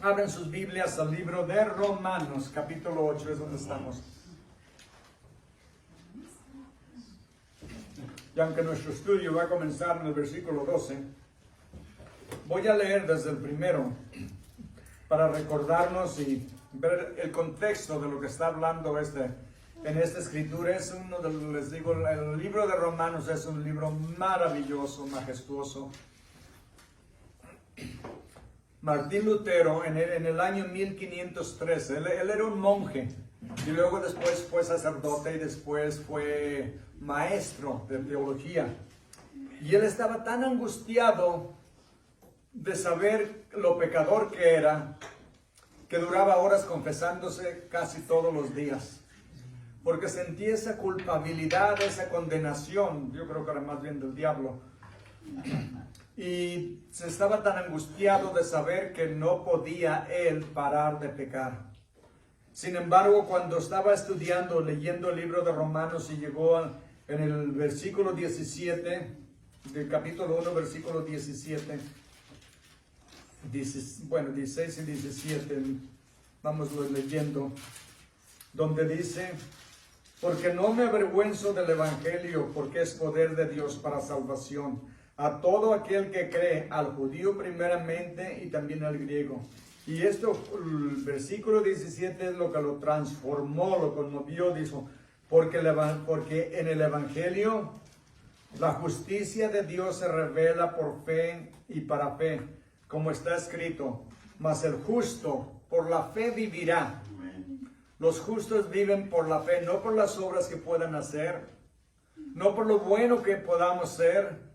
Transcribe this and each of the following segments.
Abren sus Biblias al libro de Romanos, capítulo 8, es donde estamos. Y aunque nuestro estudio va a comenzar en el versículo 12, voy a leer desde el primero para recordarnos y ver el contexto de lo que está hablando en esta escritura. Es uno de, les digo, el libro de Romanos es un libro maravilloso, majestuoso. Martín Lutero en el año 1513, él era un monje y luego después fue sacerdote y después fue maestro de teología. Y él estaba tan angustiado de saber lo pecador que era, que duraba horas confesándose casi todos los días, porque sentía esa culpabilidad, esa condenación, yo creo que era más bien del diablo. Y se estaba tan angustiado de saber que no podía él parar de pecar. Sin embargo, cuando estaba estudiando, leyendo el libro de Romanos y llegó en el versículo 17, del capítulo 1, versículo 17, 16 y 17, vamos leyendo, donde dice: porque no me avergüenzo del evangelio, porque es poder de Dios para salvación a todo aquel que cree, al judío primeramente y también al griego. Y esto, el versículo 17 es lo que lo transformó, lo conmovió, dijo, porque en el evangelio la justicia de Dios se revela por fe y para fe, como está escrito, mas el justo por la fe vivirá. Los justos viven por la fe, no por las obras que puedan hacer, no por lo bueno que podamos ser.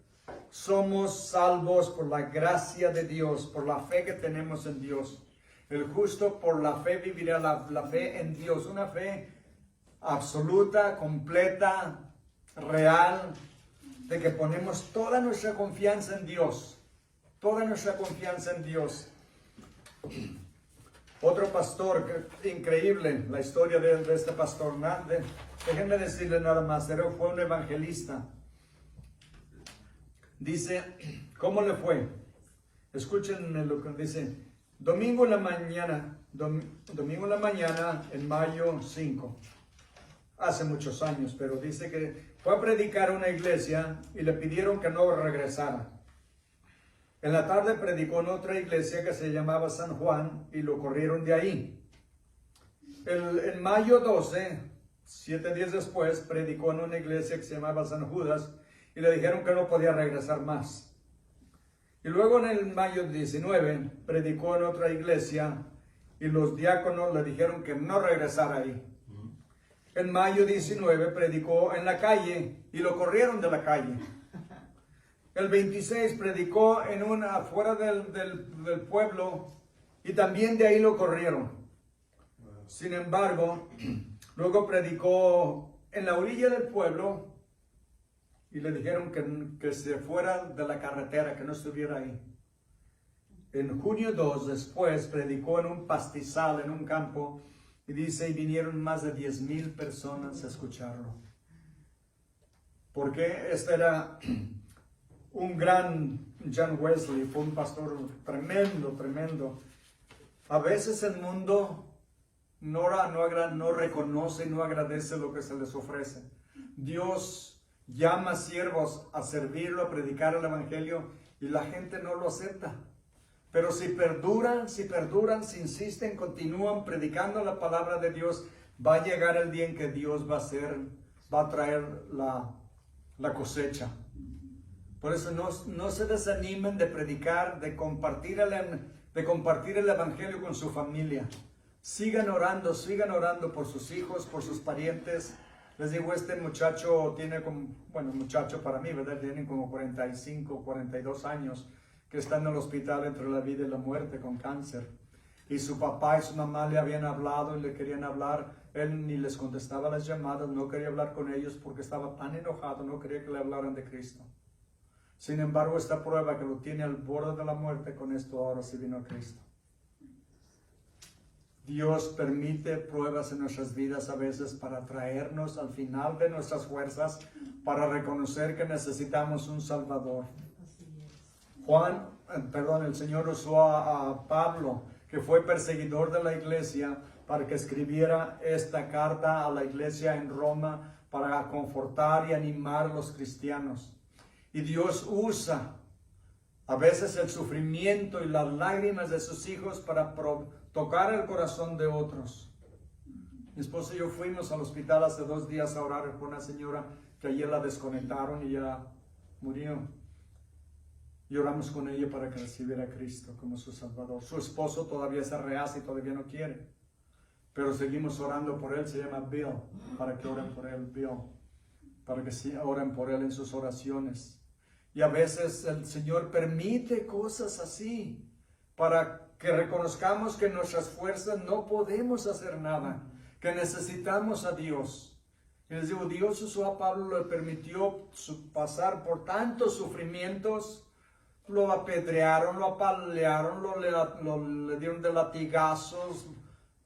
Somos salvos por la gracia de Dios, por la fe que tenemos en Dios. El justo por la fe vivirá, la fe en Dios, una fe absoluta, completa, real, de que ponemos toda nuestra confianza en Dios, toda nuestra confianza en Dios. Otro pastor, increíble la historia de este pastor, déjenme decirle nada más, fue un evangelista. Dice, ¿cómo le fue? Escuchen lo que dice. Domingo en la mañana, en mayo 5, hace muchos años, pero dice que fue a predicar a una iglesia y le pidieron que no regresara. En la tarde predicó en otra iglesia que se llamaba San Juan y lo corrieron de ahí. En mayo 12, 7 días después, predicó en una iglesia que se llamaba San Judas y le dijeron que no podía regresar más. Y luego en el mayo 19 predicó en otra iglesia y los diáconos le dijeron que no regresara ahí. En mayo 19 predicó en la calle y lo corrieron de la calle. El 26 predicó afuera del pueblo y también de ahí lo corrieron. Sin embargo, luego predicó en la orilla del pueblo y le dijeron que se fuera de la carretera, que no estuviera ahí. En junio 2 después predicó en un pastizal, en un campo, y dice, y vinieron más de 10,000 personas a escucharlo. Porque este era un gran John Wesley, fue un pastor tremendo, tremendo. A veces el mundo no reconoce y no agradece lo que se les ofrece. Dios llama a siervos a servirlo, a predicar el evangelio y la gente no lo acepta. Pero si perduran, si insisten, continúan predicando la palabra de Dios, va a llegar el día en que Dios va a traer la cosecha. Por eso no se desanimen de predicar, de compartir el evangelio con su familia. Sigan orando por sus hijos, por sus parientes. Les digo, este muchacho tiene muchacho para mí, ¿verdad? Tiene como 45, 42 años, que está en el hospital entre la vida y la muerte con cáncer. Y su papá y su mamá le habían hablado y le querían hablar. Él ni les contestaba las llamadas, no quería hablar con ellos porque estaba tan enojado, no quería que le hablaran de Cristo. Sin embargo, esta prueba que lo tiene al borde de la muerte, con esto ahora sí vino a Cristo. Dios permite pruebas en nuestras vidas a veces para traernos al final de nuestras fuerzas, para reconocer que necesitamos un Salvador. El Señor usó a Pablo que fue perseguidor de la iglesia, para que escribiera esta carta a la iglesia en Roma para confortar y animar a los cristianos. Y Dios usa a veces el sufrimiento y las lágrimas de sus hijos para tocar el corazón de otros. Mi esposa y yo fuimos al hospital hace 2 días a orar por una señora que ayer la desconectaron y ya murió. Y oramos con ella para que recibiera a Cristo como su Salvador. Su esposo todavía se rehace y todavía no quiere. Pero seguimos orando por él, se llama Bill, para que oren por él, Bill. Para que oren por él en sus oraciones. Y a veces el Señor permite cosas así, para que reconozcamos que nuestras fuerzas no podemos hacer nada, que necesitamos a Dios. Y les digo, Dios usó a Pablo, le permitió pasar por tantos sufrimientos. Lo apedrearon, lo apalearon, le dieron de latigazos,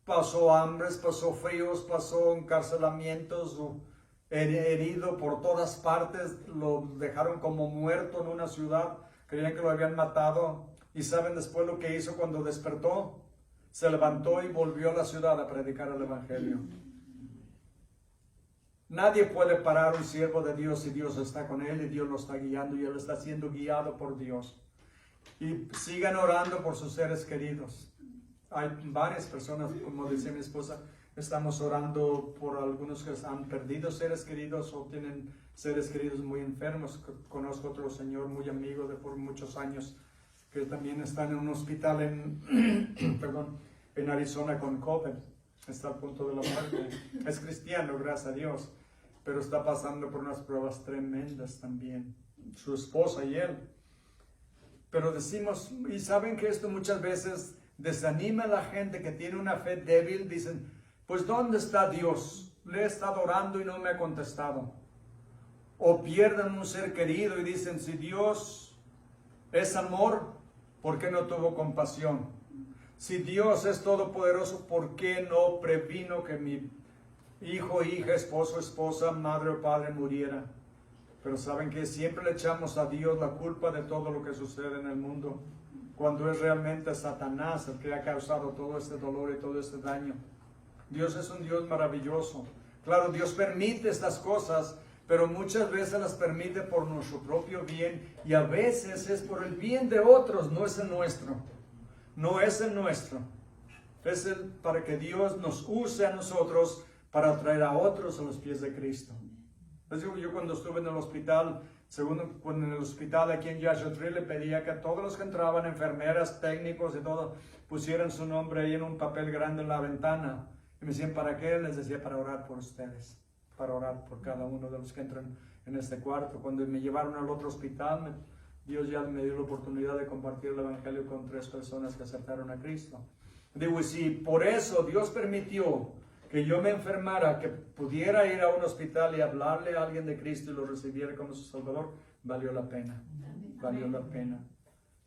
pasó hambres, pasó fríos, pasó encarcelamientos, herido por todas partes, lo dejaron como muerto en una ciudad, creían que lo habían matado. Y saben después lo que hizo cuando despertó, se levantó y volvió a la ciudad a predicar el evangelio. Nadie puede parar un siervo de Dios si Dios está con él y Dios lo está guiando y él está siendo guiado por Dios. Y sigan orando por sus seres queridos. Hay varias personas, como dice mi esposa, estamos orando por algunos que han perdido seres queridos o tienen seres queridos muy enfermos. Conozco otro señor muy amigo de por muchos años que también está en un hospital en Arizona con COVID. Está a punto de la muerte. Es cristiano, gracias a Dios, pero está pasando por unas pruebas tremendas también, su esposa y él. Pero decimos, y saben que esto muchas veces desanima a la gente que tiene una fe débil. Dicen, pues ¿dónde está Dios? Le he estado orando y no me ha contestado. O pierden un ser querido y dicen, si Dios es amor, ¿por qué no tuvo compasión? Si Dios es todopoderoso, ¿por qué no previno que mi hijo, hija, esposo, esposa, madre o padre muriera? Pero saben que siempre le echamos a Dios la culpa de todo lo que sucede en el mundo, cuando es realmente Satanás el que ha causado todo este dolor y todo este daño. Dios es un Dios maravilloso. Claro, Dios permite estas cosas, pero muchas veces las permite por nuestro propio bien y a veces es por el bien de otros, no es el nuestro. No es el nuestro, es el para que Dios nos use a nosotros para traer a otros a los pies de Cristo. Les digo, yo cuando estuve en el hospital, cuando en el hospital aquí en Joshua Tree, le pedía que a todos los que entraban, enfermeras, técnicos y todo, pusieran su nombre ahí en un papel grande en la ventana. Y me decían, ¿para qué? Les decía, para orar por ustedes, para orar por cada uno de los que entran en este cuarto. Cuando me llevaron al otro hospital, Dios ya me dio la oportunidad de compartir el evangelio con 3 personas que aceptaron a Cristo. Digo, y si por eso Dios permitió que yo me enfermara, que pudiera ir a un hospital y hablarle a alguien de Cristo y lo recibiera como su Salvador, valió la pena. Valió la pena.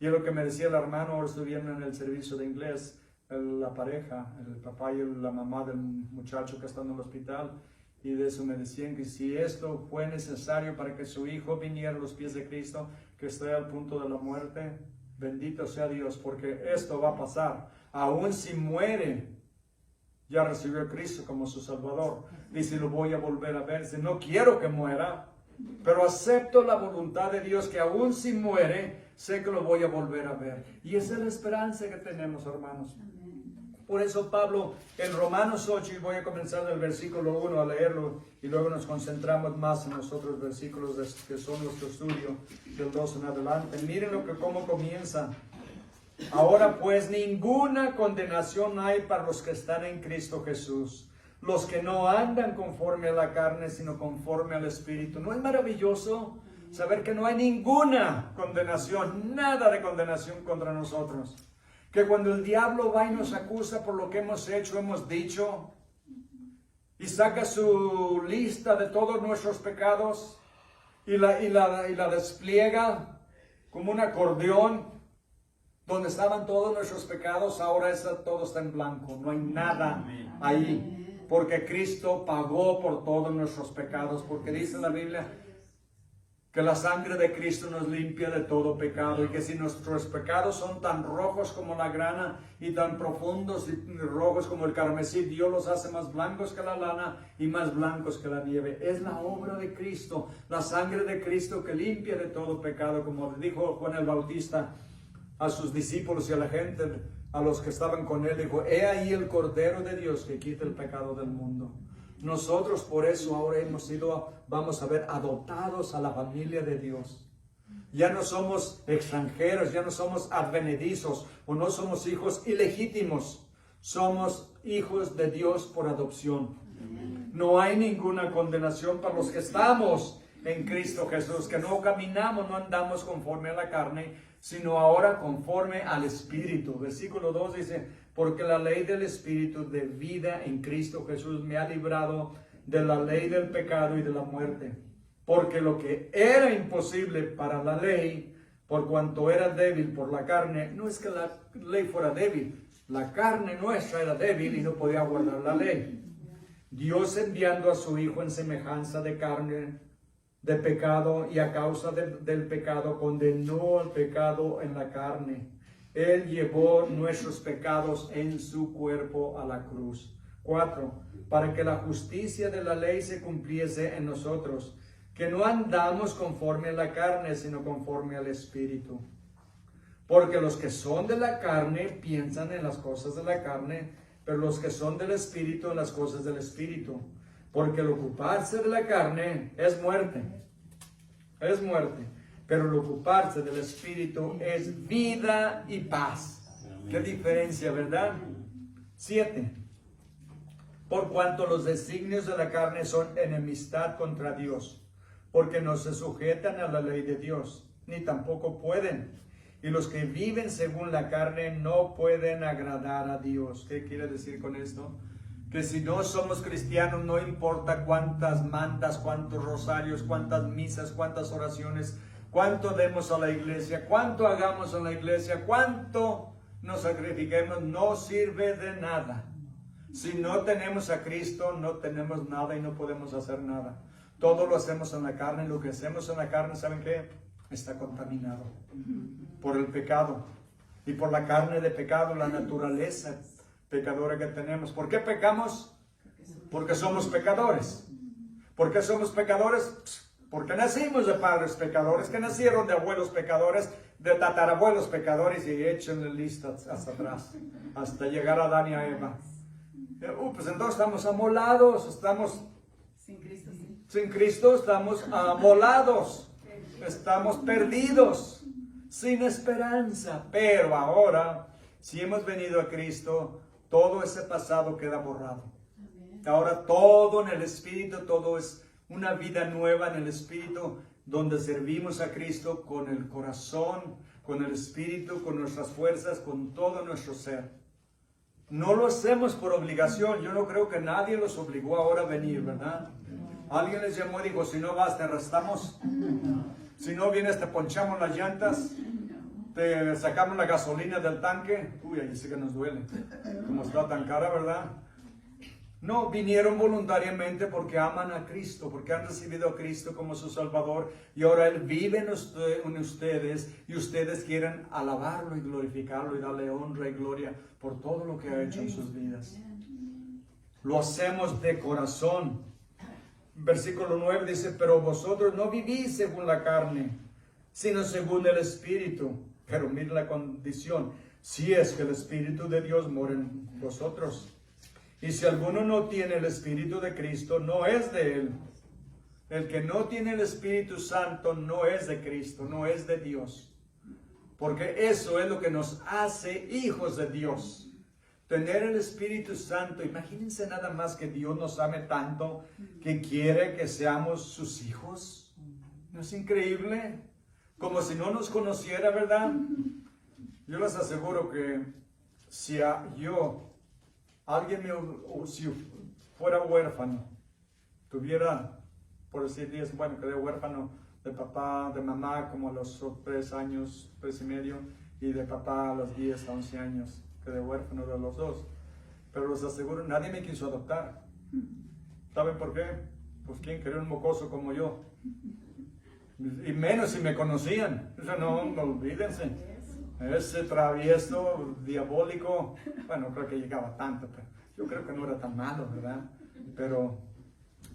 Y es lo que me decía el hermano, ahora estoy viendo en el servicio de inglés, la pareja, el papá y la mamá del muchacho que está en el hospital. Y de eso me decían que si esto fue necesario para que su hijo viniera a los pies de Cristo, que esté al punto de la muerte, bendito sea Dios, porque esto va a pasar. Aún si muere, ya recibió a Cristo como su Salvador. Dice, lo voy a volver a ver. Dice, no quiero que muera, pero acepto la voluntad de Dios que aún si muere, sé que lo voy a volver a ver. Y esa es la esperanza que tenemos, hermanos. Por eso Pablo en Romanos 8, y voy a comenzar del versículo 1 a leerlo, y luego nos concentramos más en los otros versículos que son nuestro estudio, del 2 en adelante. Miren cómo comienza. Ahora pues ninguna condenación hay para los que están en Cristo Jesús, los que no andan conforme a la carne, sino conforme al Espíritu. ¿No es maravilloso saber que no hay ninguna condenación, nada de condenación contra nosotros? Que cuando el diablo va y nos acusa por lo que hemos hecho, hemos dicho, y saca su lista de todos nuestros pecados y la despliega como un acordeón, donde estaban todos nuestros pecados, ahora todo está en blanco, no hay nada ahí, porque Cristo pagó por todos nuestros pecados, porque dice la Biblia que la sangre de Cristo nos limpia de todo pecado y que si nuestros pecados son tan rojos como la grana y tan profundos y rojos como el carmesí, Dios los hace más blancos que la lana y más blancos que la nieve. Es la obra de Cristo, la sangre de Cristo que limpia de todo pecado, como dijo Juan el Bautista a sus discípulos y a la gente, a los que estaban con él, dijo: he ahí el Cordero de Dios que quita el pecado del mundo. Nosotros por eso ahora hemos sido, vamos a ver, adoptados a la familia de Dios. Ya no somos extranjeros, ya no somos advenedizos o no somos hijos ilegítimos. Somos hijos de Dios por adopción. No hay ninguna condenación para los que estamos en Cristo Jesús, que no caminamos, no andamos conforme a la carne, sino ahora conforme al Espíritu. Versículo 2 dice: porque la ley del Espíritu de vida en Cristo Jesús me ha librado de la ley del pecado y de la muerte. Porque lo que era imposible para la ley, por cuanto era débil por la carne, no es que la ley fuera débil, la carne nuestra era débil y no podía guardar la ley. Dios, enviando a su Hijo en semejanza de carne, de pecado, y a causa del pecado condenó al pecado en la carne. Él llevó nuestros pecados en su cuerpo a la cruz. 4. Para que la justicia de la ley se cumpliese en nosotros, que no andamos conforme a la carne, sino conforme al Espíritu. Porque los que son de la carne piensan en las cosas de la carne, pero los que son del Espíritu en las cosas del Espíritu. Porque el ocuparse de la carne es muerte. Es muerte. Pero el ocuparse del Espíritu es vida y paz. Qué diferencia, ¿verdad? 7. Por cuanto los designios de la carne son enemistad contra Dios, porque no se sujetan a la ley de Dios, ni tampoco pueden. Y los que viven según la carne no pueden agradar a Dios. ¿Qué quiere decir con esto? Que si no somos cristianos, no importa cuántas mandas, cuántos rosarios, cuántas misas, cuántas oraciones, cuánto demos a la iglesia, cuánto hagamos en la iglesia, cuánto nos sacrifiquemos, no sirve de nada. Si no tenemos a Cristo, no tenemos nada y no podemos hacer nada. Todo lo hacemos en la carne. Lo que hacemos en la carne, ¿saben qué? Está contaminado por el pecado y por la carne de pecado, la naturaleza pecadora que tenemos. ¿Por qué pecamos? Porque somos pecadores. ¿Por qué somos pecadores? Porque nacimos de padres pecadores, que nacieron de abuelos pecadores, de tatarabuelos pecadores, y échenle lista hasta atrás, hasta llegar a Adán y a Eva. Pues entonces estamos amolados, estamos sin Cristo, estamos amolados, estamos perdidos, sin esperanza. Pero ahora, si hemos venido a Cristo, todo ese pasado queda borrado. Ahora todo en el Espíritu, todo es una vida nueva en el Espíritu, donde servimos a Cristo con el corazón, con el Espíritu, con nuestras fuerzas, con todo nuestro ser. No lo hacemos por obligación. Yo no creo que nadie los obligó ahora a venir, ¿verdad? Alguien les llamó y dijo: si no vas, te arrestamos. Si no vienes, te ponchamos las llantas. Te sacamos la gasolina del tanque. Uy, ahí sí que nos duele. Como está tan cara, ¿verdad? No, vinieron voluntariamente porque aman a Cristo, porque han recibido a Cristo como su Salvador, y ahora Él vive en ustedes, y ustedes quieren alabarlo y glorificarlo y darle honra y gloria por todo lo que ha hecho en sus vidas. Lo hacemos de corazón. Versículo 9 dice: pero vosotros no vivís según la carne, sino según el Espíritu. Pero mira la condición: si es que el Espíritu de Dios mora en vosotros. Y si alguno no tiene el Espíritu de Cristo, no es de Él. El que no tiene el Espíritu Santo no es de Cristo, no es de Dios. Porque eso es lo que nos hace hijos de Dios. Tener el Espíritu Santo. Imagínense nada más que Dios nos ame tanto que quiere que seamos sus hijos. ¿No es increíble? Como si no nos conociera, ¿verdad? Yo les aseguro que si si fuera huérfano, tuviera, por decir 10, bueno, quedé huérfano de papá, de mamá como a los 3 años, 3 y medio, y de papá a los 10 a 11 años, quedé huérfano de los dos. Pero les aseguro, nadie me quiso adoptar. ¿Saben por qué? Pues ¿quién quería un mocoso como yo? Y menos si me conocían. O sea, no olvídense. Ese travieso, diabólico, bueno, creo que llegaba tanto, pero yo creo que no era tan malo, ¿verdad?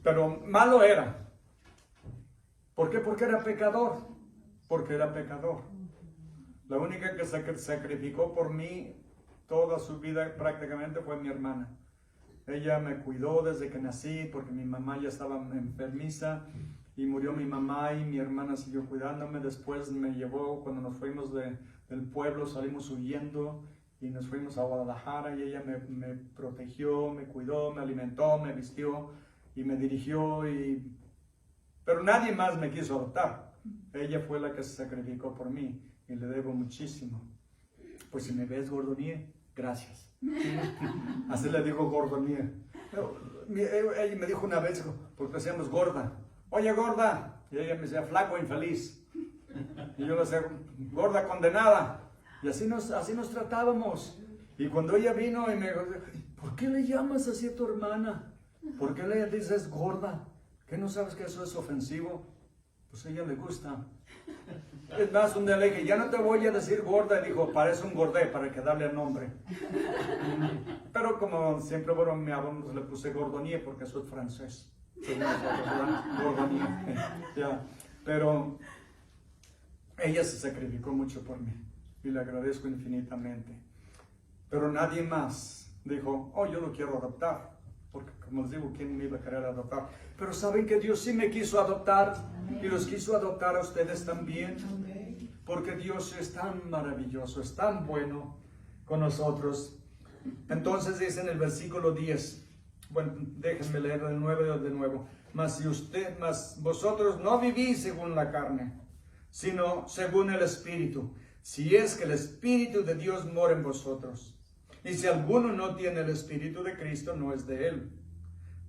Pero malo era. ¿Por qué? Porque era pecador. Porque era pecador. La única que se sacrificó por mí toda su vida prácticamente fue mi hermana. Ella me cuidó desde que nací porque mi mamá ya estaba enfermiza y murió mi mamá y mi hermana siguió cuidándome. Después me llevó cuando nos fuimos del pueblo, salimos huyendo y nos fuimos a Guadalajara y ella me protegió, me cuidó, me alimentó, me vistió y me dirigió. Pero nadie más me quiso adoptar. Ella fue la que se sacrificó por mí y le debo muchísimo. Pues si me ves, Gordonie, gracias. Así le digo Gordonie. Ella me dijo una vez, porque decíamos gorda. Oye, gorda. Y ella me decía, flaco infeliz. Y yo le decía, gorda condenada. Y así nos tratábamos. Y cuando ella vino y me dijo, ¿por qué le llamas así a tu hermana? ¿Por qué le dices gorda? ¿Qué no sabes que eso es ofensivo? Pues a ella le gusta. Es más, un día le dije, ya no te voy a decir gorda. Y dijo, parece un gordé para que darle el nombre. Pero como siempre, bueno, mi abuelo le puse Gordonie porque eso es francés. Gordonie. Ya. Pero ella se sacrificó mucho por mí y le agradezco infinitamente. Pero nadie más dijo, oh, yo lo quiero adoptar. Porque como les digo, ¿quién me iba a querer adoptar? Pero saben que Dios sí me quiso adoptar. Amén. Y los quiso adoptar a ustedes también. Amén. Porque Dios es tan maravilloso, es tan bueno con nosotros. Entonces dice en el versículo 10, bueno, déjenme leer de nuevo. Mas vosotros no vivís según la carne, sino según el Espíritu. Si es que el Espíritu de Dios mora en vosotros. Y si alguno no tiene el Espíritu de Cristo, no es de él.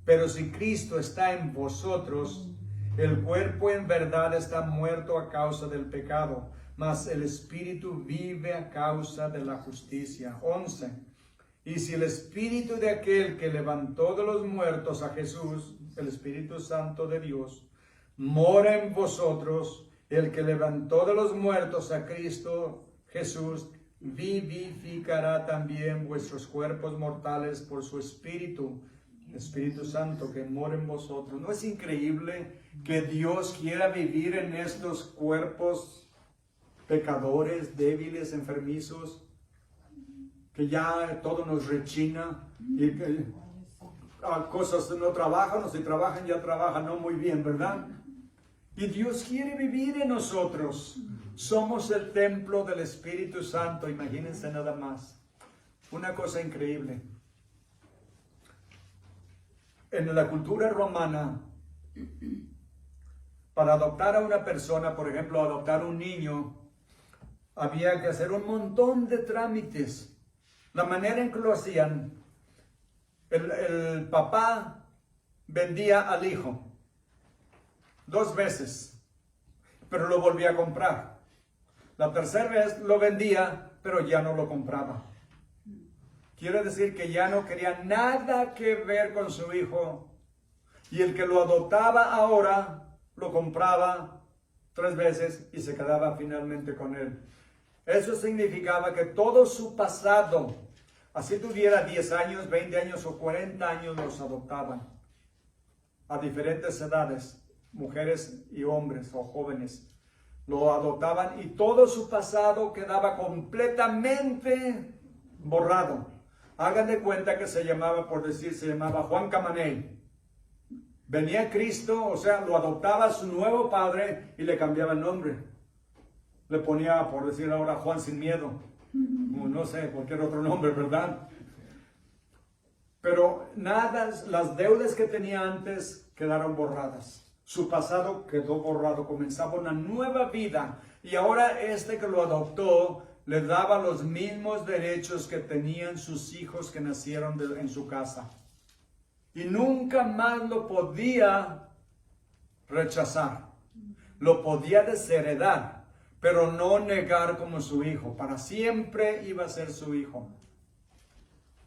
Pero si Cristo está en vosotros, el cuerpo en verdad está muerto a causa del pecado, mas el Espíritu vive a causa de la justicia. 11. Y si el Espíritu de aquel que levantó de los muertos a Jesús, el Espíritu Santo de Dios, mora en vosotros, el que levantó de los muertos a Cristo Jesús, vivificará también vuestros cuerpos mortales por su Espíritu Santo que mora en vosotros. ¿No es increíble que Dios quiera vivir en estos cuerpos pecadores, débiles, enfermizos, que ya todo nos rechina y que cosas no trabajan, o si trabajan ya trabajan no muy bien, ¿verdad? Y Dios quiere vivir en nosotros. Somos el templo del Espíritu Santo, imagínense nada más. Una cosa increíble. En la cultura romana, para adoptar a una persona, por ejemplo, adoptar un niño, había que hacer un montón de trámites. La manera en que lo hacían, el papá vendía al hijo 2 veces, pero lo volvía a comprar. La tercera vez lo vendía, pero ya no lo compraba. Quiere decir que ya no quería nada que ver con su hijo. Y el que lo adoptaba ahora, lo compraba 3 veces y se quedaba finalmente con él. Eso significaba que todo su pasado, así tuviera 10 años, 20 años o 40 años, los adoptaban. A diferentes edades, mujeres y hombres o jóvenes. Lo adoptaban y todo su pasado quedaba completamente borrado. Hagan de cuenta que se llamaba Juan Camaney. Venía Cristo, o sea, lo adoptaba a su nuevo padre y le cambiaba el nombre. Le ponía, por decir ahora, Juan sin miedo. O no sé, cualquier otro nombre, ¿verdad? Pero nada, las deudas que tenía antes quedaron borradas. Su pasado quedó borrado, comenzaba una nueva vida. Y ahora este que lo adoptó le daba los mismos derechos que tenían sus hijos que nacieron en su casa. Y nunca más lo podía rechazar. Lo podía desheredar, pero no negar como su hijo. Para siempre iba a ser su hijo.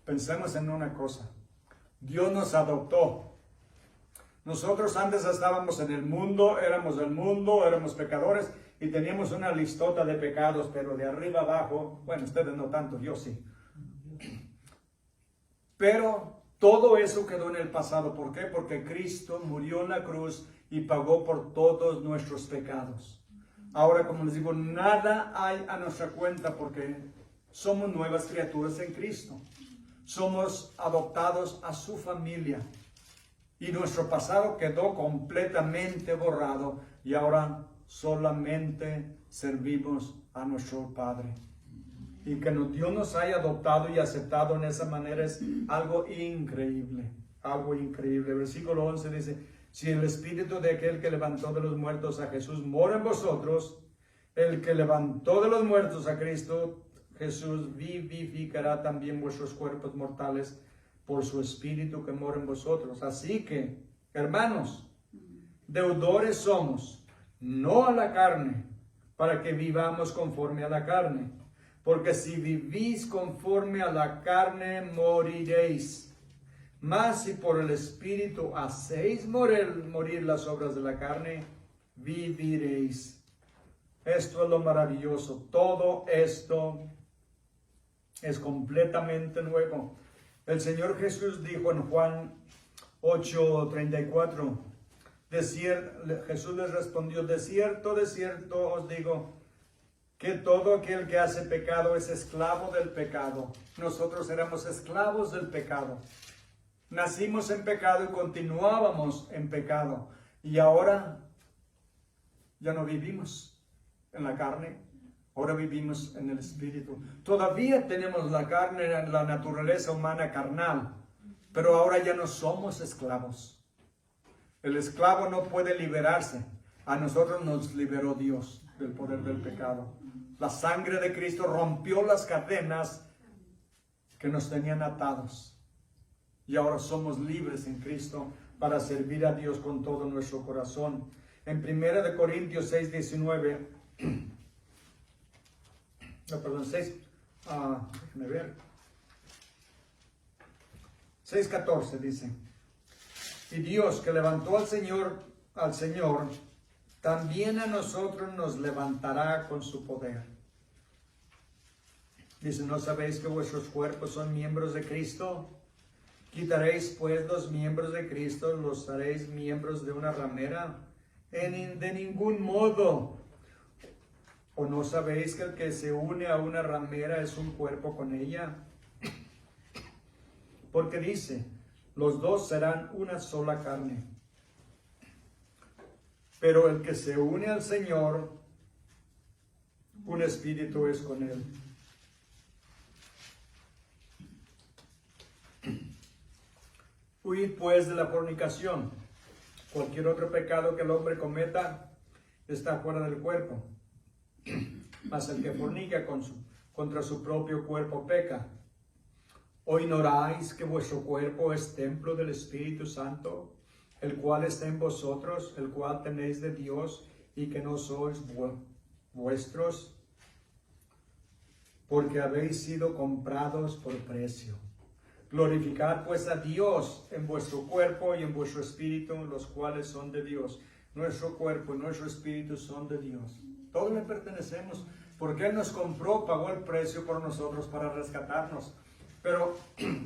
Pensemos en una cosa. Dios nos adoptó. Nosotros antes estábamos en el mundo, éramos pecadores y teníamos una listota de pecados, pero de arriba abajo, bueno, ustedes no tanto, yo sí. Pero todo eso quedó en el pasado. ¿Por qué? Porque Cristo murió en la cruz y pagó por todos nuestros pecados. Ahora, como les digo, nada hay a nuestra cuenta porque somos nuevas criaturas en Cristo. Somos adoptados a su familia. Y nuestro pasado quedó completamente borrado y ahora solamente servimos a nuestro Padre. Y que Dios nos haya adoptado y aceptado en esa manera es algo increíble, algo increíble. Versículo 11 dice, si el espíritu de aquel que levantó de los muertos a Jesús mora en vosotros, el que levantó de los muertos a Cristo Jesús vivificará también vuestros cuerpos mortales por su espíritu que mora en vosotros. Así que, hermanos, deudores somos, no a la carne, para que vivamos conforme a la carne. Porque si vivís conforme a la carne, moriréis. Mas si por el Espíritu hacéis morir las obras de la carne, viviréis. Esto es lo maravilloso. Todo esto es completamente nuevo. El Señor Jesús dijo en Juan 8:34, Jesús les respondió, de cierto os digo, que todo aquel que hace pecado es esclavo del pecado. Nosotros éramos esclavos del pecado. Nacimos en pecado y continuábamos en pecado. Y ahora ya no vivimos en la carne, ahora vivimos en el Espíritu. Todavía tenemos la carne, la naturaleza humana carnal, pero ahora ya no somos esclavos. El esclavo no puede liberarse. A nosotros nos liberó Dios del poder del pecado. La sangre de Cristo rompió las cadenas que nos tenían atados. Y ahora somos libres en Cristo para servir a Dios con todo nuestro corazón. En 1 Corintios 6:19, déjenme ver. 6:14 dice, y Dios que levantó al Señor, también a nosotros nos levantará con su poder. Dice, ¿no sabéis que vuestros cuerpos son miembros de Cristo? ¿Quitaréis pues los miembros de Cristo, los haréis miembros de una ramera? De ningún modo. ¿O no sabéis que el que se une a una ramera es un cuerpo con ella? Porque dice, los dos serán una sola carne. Pero el que se une al Señor, un espíritu es con él. Huid pues de la fornicación. Cualquier otro pecado que el hombre cometa está fuera del cuerpo. Mas el que fornica contra su propio cuerpo peca. ¿O ignoráis que vuestro cuerpo es templo del Espíritu Santo, el cual está en vosotros, el cual tenéis de Dios, y que no sois vuestros? Porque habéis sido comprados por precio. Glorificad pues a Dios en vuestro cuerpo y en vuestro espíritu, los cuales son de Dios. Nuestro cuerpo y nuestro espíritu son de Dios. Todos le pertenecemos, porque Él nos compró, pagó el precio por nosotros para rescatarnos. Pero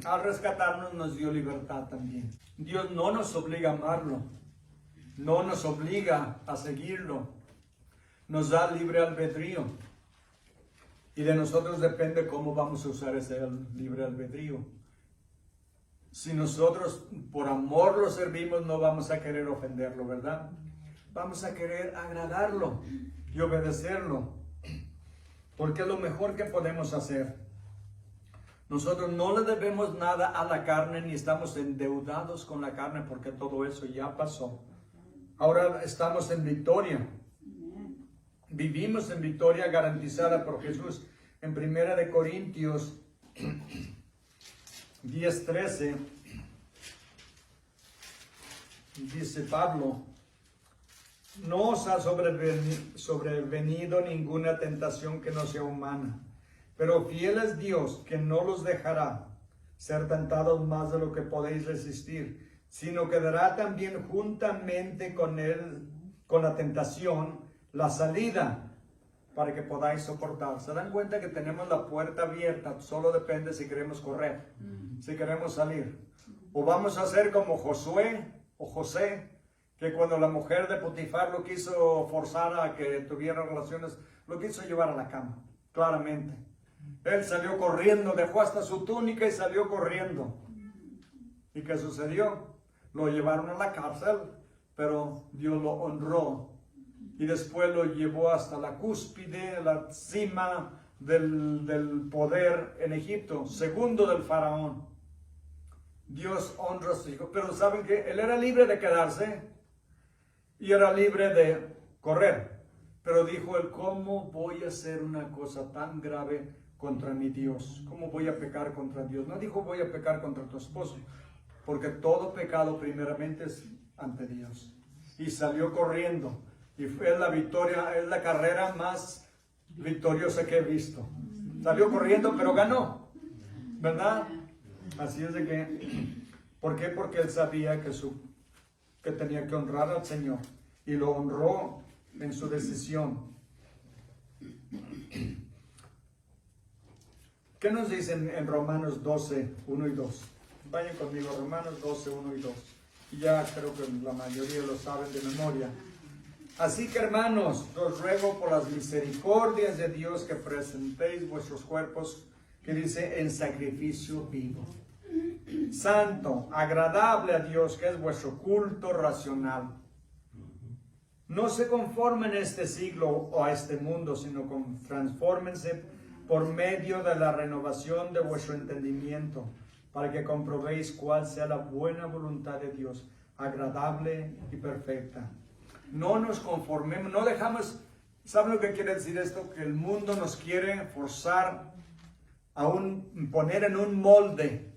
al rescatarnos nos dio libertad también. Dios no nos obliga a amarlo, no nos obliga a seguirlo, nos da libre albedrío. Y de nosotros depende cómo vamos a usar ese libre albedrío. Si nosotros por amor lo servimos, no vamos a querer ofenderlo, ¿verdad? Vamos a querer agradarlo y obedecerlo, porque es lo mejor que podemos hacer. Nosotros no le debemos nada a la carne, ni estamos endeudados con la carne, porque todo eso ya pasó. Ahora estamos en victoria. Vivimos en victoria garantizada por Jesús. En 1 Corintios 10:13 dice Pablo, no os ha sobrevenido ninguna tentación que no sea humana, pero fiel es Dios, que no los dejará ser tentados más de lo que podéis resistir, sino que dará también juntamente con él, con la tentación, la salida para que podáis soportar. ¿Se dan cuenta que tenemos la puerta abierta? Solo depende si queremos correr, si queremos salir. O vamos a hacer como Josué o José, que cuando la mujer de Potifar lo quiso forzar a que tuviera relaciones, lo quiso llevar a la cama, claramente. Él salió corriendo, dejó hasta su túnica y salió corriendo. ¿Y qué sucedió? Lo llevaron a la cárcel, pero Dios lo honró. Y después lo llevó hasta la cúspide, la cima del poder en Egipto, segundo del faraón. Dios honra a su hijo. Pero ¿saben qué? Él era libre de quedarse y era libre de correr. Pero dijo él, ¿cómo voy a hacer una cosa tan grave contra mi Dios? ¿Cómo voy a pecar contra Dios? No dijo voy a pecar contra tu esposo, porque todo pecado primeramente es ante Dios. Y salió corriendo. Y fue la victoria, es la carrera más victoriosa que he visto. Salió corriendo, pero ganó, ¿verdad? Así es de que, ¿por qué? Porque él sabía que tenía que honrar al Señor. Y lo honró en su decisión. ¿Qué nos dicen en Romanos 12, 1 y 2? Vayan conmigo, Romanos 12, 1 y 2. Y ya creo que la mayoría lo saben de memoria. Así que, hermanos, os ruego por las misericordias de Dios que presentéis vuestros cuerpos, que dice, en sacrificio vivo, santo, agradable a Dios, que es vuestro culto racional. No se conformen a este siglo o a este mundo, sino transfórmense por medio de la renovación de vuestro entendimiento, para que comprobéis cuál sea la buena voluntad de Dios, agradable y perfecta. No nos conformemos, no dejamos. ¿Saben lo que quiere decir esto? Que el mundo nos quiere forzar a poner en un molde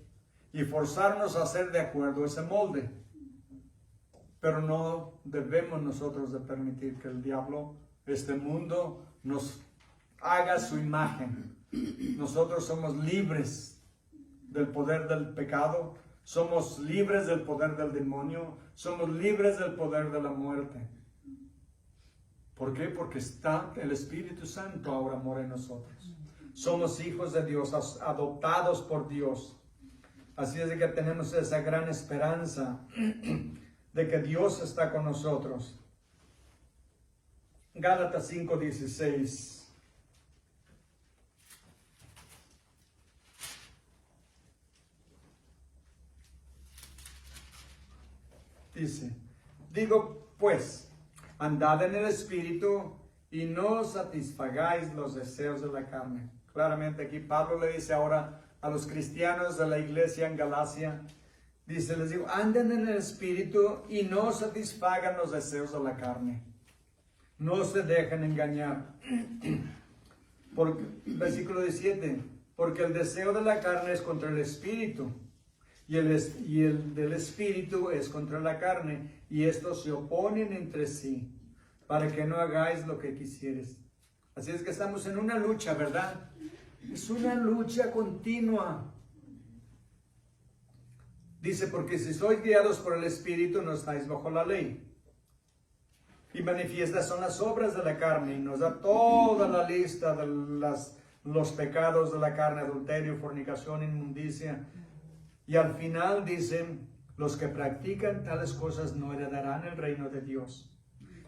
y forzarnos a hacer de acuerdo a ese molde. Pero no debemos nosotros de permitir que el diablo, este mundo, nos haga su imagen. Nosotros somos libres del poder del pecado, somos libres del poder del demonio, somos libres del poder de la muerte. ¿Por qué? Porque está el Espíritu Santo ahora mora en nosotros. Somos hijos de Dios, adoptados por Dios. Así es de que tenemos esa gran esperanza de que Dios está con nosotros. Gálatas 5:16. Dice, digo pues, andad en el Espíritu y no satisfagáis los deseos de la carne. Claramente aquí Pablo le dice ahora a los cristianos de la iglesia en Galacia, dice, les digo, anden en el Espíritu y no satisfagan los deseos de la carne. No se dejen engañar. Versículo 17, porque el deseo de la carne es contra el Espíritu, y el del Espíritu es contra la carne, y estos se oponen entre sí, para que no hagáis lo que quisieres. Así es que estamos en una lucha, ¿verdad? Es una lucha continua. Dice, porque si sois guiados por el Espíritu, no estáis bajo la ley. Y manifiestas son las obras de la carne, y nos da toda la lista de los pecados de la carne, adulterio, fornicación, inmundicia. Y al final dicen, los que practican tales cosas no heredarán el reino de Dios.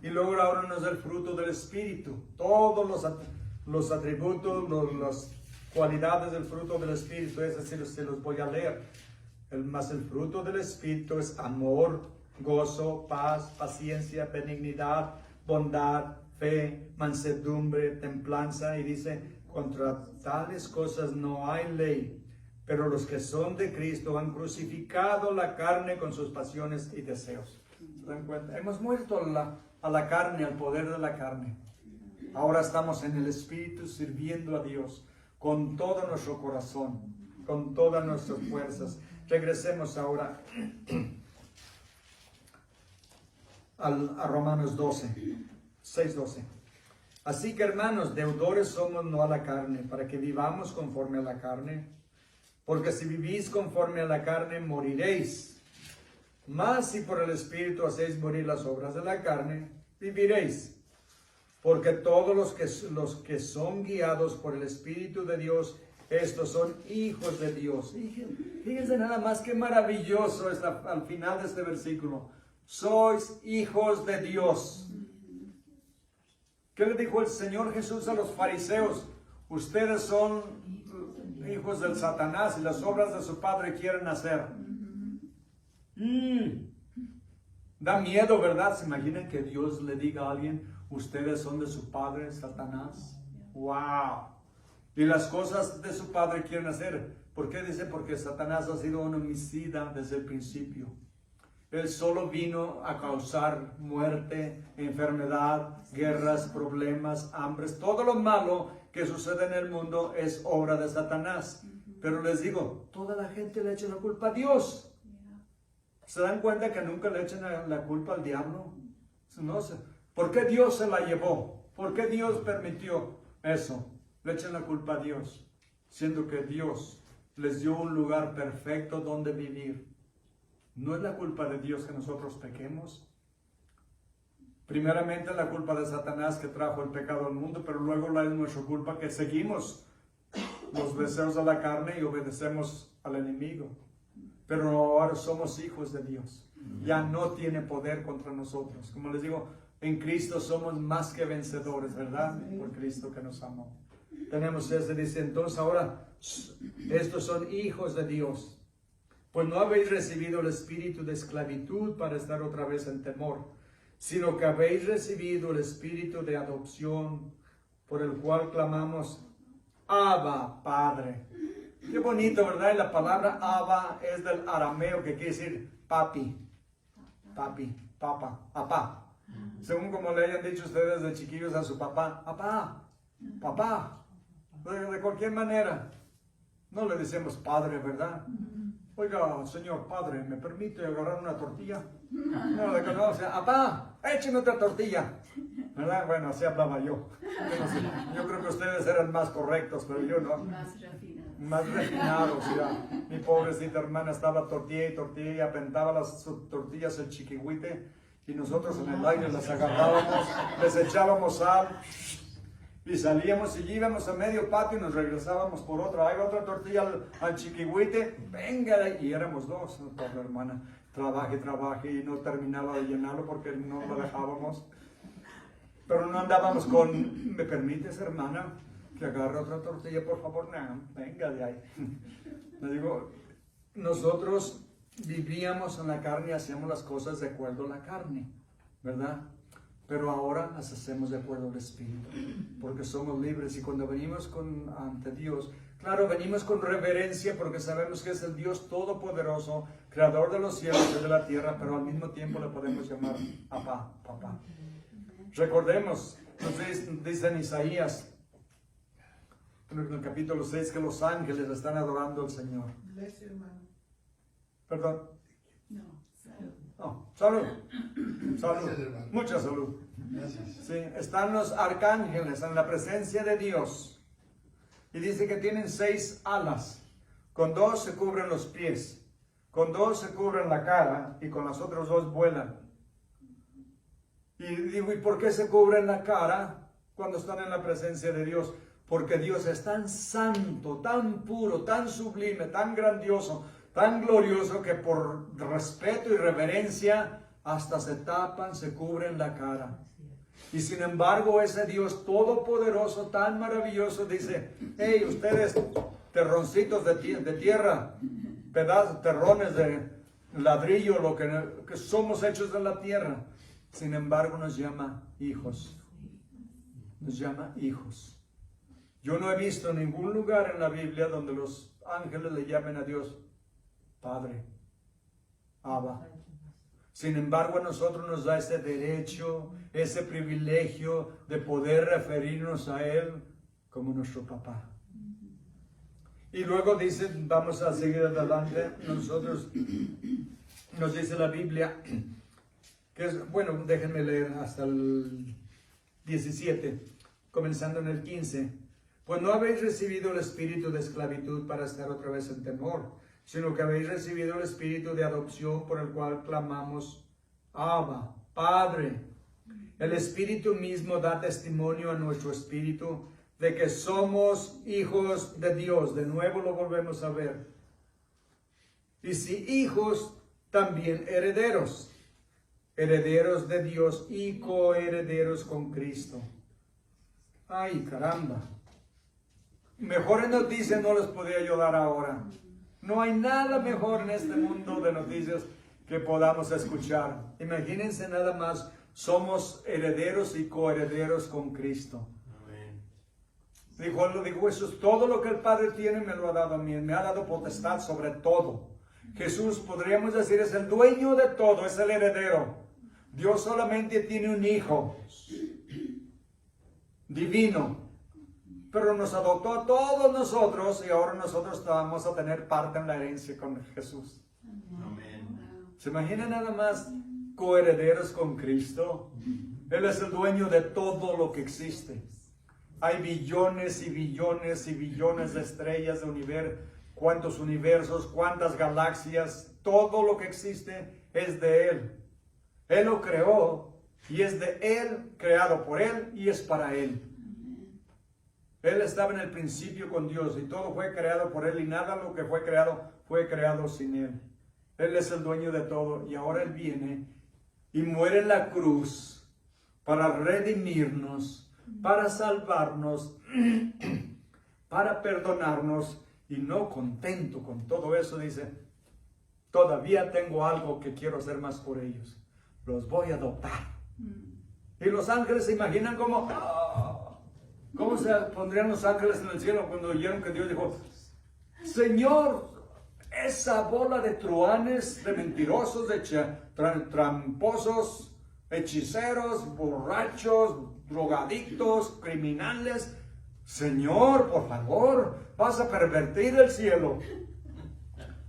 Y luego ahora nos da el fruto del Espíritu. Todos los atributos, las cualidades del fruto del Espíritu, es decir, se los voy a leer. Más el fruto del Espíritu es amor, gozo, paz, paciencia, benignidad, bondad, fe, mansedumbre, templanza. Y dice, contra tales cosas no hay ley. Pero los que son de Cristo han crucificado la carne con sus pasiones y deseos. ¿Se dan cuenta? Hemos muerto a la carne, al poder de la carne. Ahora estamos en el Espíritu sirviendo a Dios con todo nuestro corazón, con todas nuestras fuerzas. Regresemos ahora a Romanos 6:12. Así que, hermanos, deudores somos no a la carne, para que vivamos conforme a la carne. Porque si vivís conforme a la carne, moriréis. Mas si por el Espíritu hacéis morir las obras de la carne, viviréis. Porque todos los que son guiados por el Espíritu de Dios, estos son hijos de Dios. Fíjense nada más qué maravilloso es al final de este versículo. Sois hijos de Dios. ¿Qué le dijo el Señor Jesús a los fariseos? Ustedes son hijos del Satanás y las obras de su padre quieren hacer. Da miedo, ¿verdad? ¿Se imaginan que Dios le diga a alguien, ustedes son de su padre, Satanás? ¡Wow! Y las cosas de su padre quieren hacer. ¿Por qué dice? Porque Satanás ha sido un homicida desde el principio. Él solo vino a causar muerte, enfermedad, guerras, problemas, hambres. Todo lo malo que sucede en el mundo es obra de Satanás. Pero les digo, toda la gente le echa la culpa a Dios. ¿Se dan cuenta que nunca le echan la culpa al diablo? No sé. ¿Por qué Dios se la llevó? ¿Por qué Dios permitió eso? Le echan la culpa a Dios, siendo que Dios les dio un lugar perfecto donde vivir. No es la culpa de Dios que nosotros pequemos. Primeramente la culpa de Satanás que trajo el pecado al mundo, pero luego es nuestra culpa que seguimos los deseos de la carne y obedecemos al enemigo. Pero ahora somos hijos de Dios. Ya no tiene poder contra nosotros. Como les digo, en Cristo somos más que vencedores, ¿verdad? Por Cristo que nos amó. Tenemos ese, dice, entonces ahora, estos son hijos de Dios. Pues no habéis recibido el espíritu de esclavitud para estar otra vez en temor, sino que habéis recibido el espíritu de adopción, por el cual clamamos, Abba, Padre. Qué bonito, ¿verdad? Y la palabra Abba es del arameo que quiere decir papi, papa, papá. Según como le hayan dicho ustedes de chiquillos a su papá, papá. De cualquier manera, no le decimos padre, ¿verdad? Oiga, señor padre, ¿me permite agarrar una tortilla? No, le conoce, papá, écheme otra tortilla. ¿Verdad? Bueno, así hablaba yo. Yo creo que ustedes eran más correctos, pero yo no. Más refinados, ya. Mi pobrecita hermana estaba tortilla y aventaba las tortillas el chiquihuite y nosotros en el aire las agarrábamos, les echábamos sal y salíamos y íbamos a medio patio y nos regresábamos por otra. Hay otra tortilla al chiquihuite, venga, y éramos dos. Pobre hermana, trabaje y no terminaba de llenarlo porque no lo dejábamos. Pero no andábamos con, ¿me permites, hermana? Que agarre otra tortilla, por favor. No, venga de ahí. Le digo, nosotros vivíamos en la carne y hacíamos las cosas de acuerdo a la carne, ¿verdad? Pero ahora las hacemos de acuerdo al Espíritu, porque somos libres. Y cuando venimos ante Dios, claro, venimos con reverencia porque sabemos que es el Dios Todopoderoso, Creador de los cielos y de la tierra, pero al mismo tiempo le podemos llamar papá. Recordemos, nos dice en Isaías, en el capítulo 6, que los ángeles están adorando al Señor. Perdón. Salud. Mucha salud. Sí, están los arcángeles en la presencia de Dios. Y dice que tienen 6 alas. Con 2 se cubren los pies. Con 2 se cubren la cara. Y con las otras 2 vuelan. Y digo, ¿y por qué se cubren la cara cuando están en la presencia de Dios? Porque Dios es tan santo, tan puro, tan sublime, tan grandioso, tan glorioso, que por respeto y reverencia hasta se tapan, se cubren la cara. Y sin embargo ese Dios todopoderoso, tan maravilloso, dice, hey, ustedes terroncitos de tierra, pedazos, terrones de ladrillo, lo que somos hechos de la tierra. Sin embargo nos llama hijos. Nos llama hijos. Yo no he visto ningún lugar en la Biblia donde los ángeles le llamen a Dios Padre, Abba. Sin embargo, a nosotros nos da ese derecho, ese privilegio de poder referirnos a Él como nuestro papá. Y luego dice, vamos a seguir adelante, nos dice la Biblia, que es, bueno, déjenme leer hasta el 17, comenzando en el 15. Pues no habéis recibido el espíritu de esclavitud para estar otra vez en temor, sino que habéis recibido el Espíritu de adopción por el cual clamamos, Abba, Padre. El Espíritu mismo da testimonio a nuestro espíritu de que somos hijos de Dios. De nuevo lo volvemos a ver. Y si hijos, también herederos. Herederos de Dios y coherederos con Cristo. Ay, caramba. Mejores noticias no les podría yo dar ahora. No hay nada mejor en este mundo de noticias que podamos escuchar. Imagínense nada más, somos herederos y coherederos con Cristo. Amén. Dijo Jesús, todo lo que el Padre tiene me lo ha dado a mí, me ha dado potestad sobre todo. Jesús, podríamos decir, es el dueño de todo, es el heredero. Dios solamente tiene un hijo divino, pero nos adoptó a todos nosotros y ahora nosotros vamos a tener parte en la herencia con Jesús. Amén. ¿Se imagina nada más coherederos con Cristo? Él es el dueño de todo lo que existe. Hay billones y billones y billones de estrellas de universo, cuántos universos, cuántas galaxias, todo lo que existe es de Él. Él lo creó y es de Él, creado por Él y es para Él. Él estaba en el principio con Dios y todo fue creado por Él y nada de lo que fue creado sin Él. Él es el dueño de todo y ahora Él viene y muere en la cruz para redimirnos, para salvarnos, para perdonarnos. Y no contento con todo eso, dice, todavía tengo algo que quiero hacer más por ellos. Los voy a adoptar. Y los ángeles se imaginan como, ¿cómo se pondrían los ángeles en el cielo cuando oyeron que Dios dijo, Señor, esa bola de truanes, de mentirosos, de tramposos, hechiceros, borrachos, drogadictos, criminales, Señor, por favor, vas a pervertir el cielo.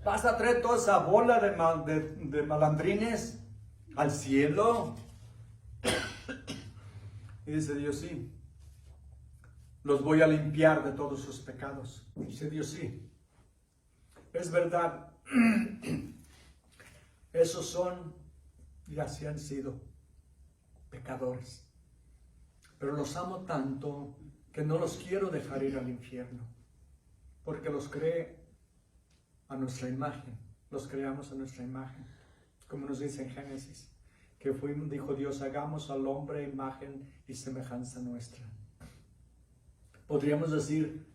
Vas a traer toda esa bola de malandrines al cielo. Y dice Dios, sí, los voy a limpiar de todos sus pecados. Y dice Dios, sí, es verdad, esos son y así han sido pecadores, pero los amo tanto que no los quiero dejar ir al infierno, porque los creé a nuestra imagen, los creamos a nuestra imagen, como nos dice en Génesis, que dijo Dios, hagamos al hombre a imagen y semejanza nuestra. Podríamos decir,